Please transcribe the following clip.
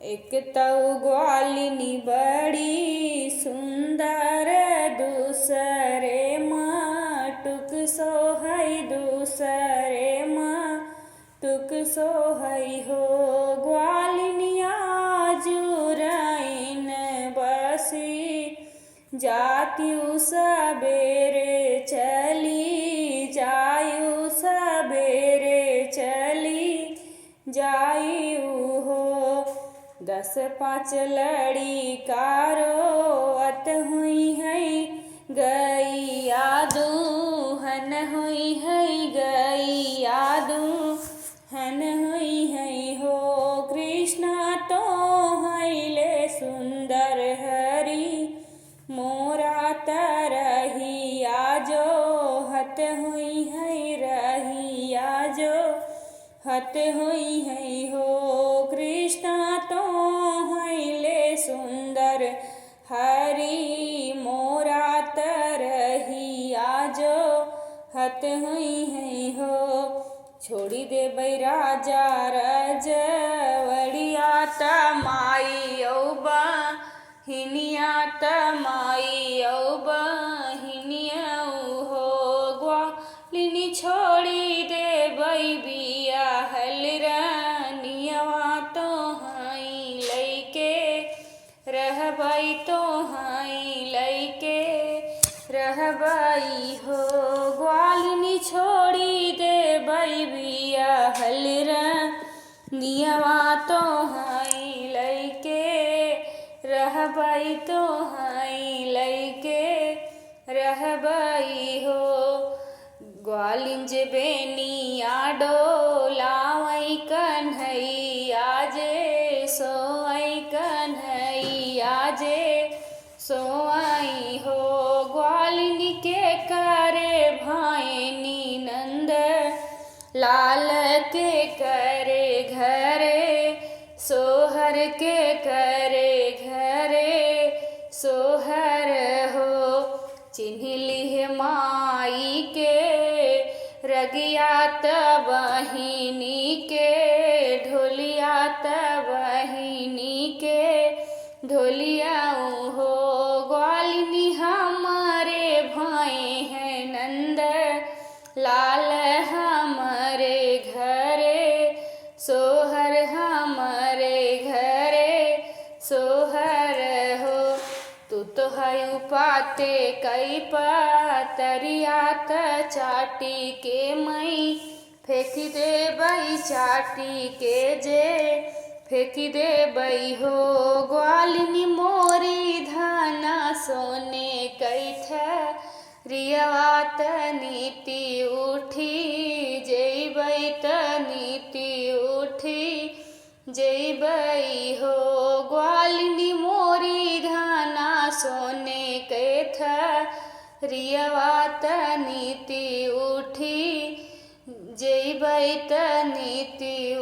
एक तऊ ग्वालिनी बड़ी सुंदर, दूसरे माटुक सोहई, दूसरे माटुक सोहई हो। ग्वालिनिया जुराइन बसी, जात्यु सबेरे चली जायु, सबेरे चली जायु हो। 10-5 लड़ी कारोत हुई है, गैया दूहन हुई है, गैया दूहन हुई है हो। कृष्णा तो हैले सुंदर हरी, मोरा तरहिया जो हत हुई है, रहिया जो हत हुई है हो। कृष्णा तो हैले सुंदर हरी, मोरा तरहिया जो हत हुई है हो। छोड़ी दे राजा रजवड़िया, तमाई औ बहिनिया, तमाई औ बहिनिया हो। ग्वालिनी छोड़ी दे बिया हलरानियवा, तो हाई लैके रहबई, तो हाई लैके रहबई हो। ग्वालिनी छोड़ी दे बिया हलरानियवा, तो हाई लैके रहबई, तो हाई लैके रहबई हो। ग्वालिन जे बेनिया डोलावई, कन्हैया जे सोई, कन्हैया जे सोई हो। ग्वालिनी के करे भाईनी नंद लाल, के करे घरे सोहर, के करे घरे सोहर हो। चिन्हली माई के रगिया, बहिनी के ढोलिया, बहिनी के ढोलिया हो। ग्वालिनी हमारे भाई हैं नंद लाल, हमारे घरे सोहर, हमारे घरे सोहर हो। तू तो है पाते कई पतरिया, चाटी के मई फेंक दे बई, चाटी के जे फेंक दे बई हो। ग्वालिनी मोरी धना सोने कैठ रियवा, तनीति उठी जैबई, तनीति उठी जैबई हो। ग्वालिनी मोरी धना सोने कैठ रियवा, तनीति उठी जैबई, तनीति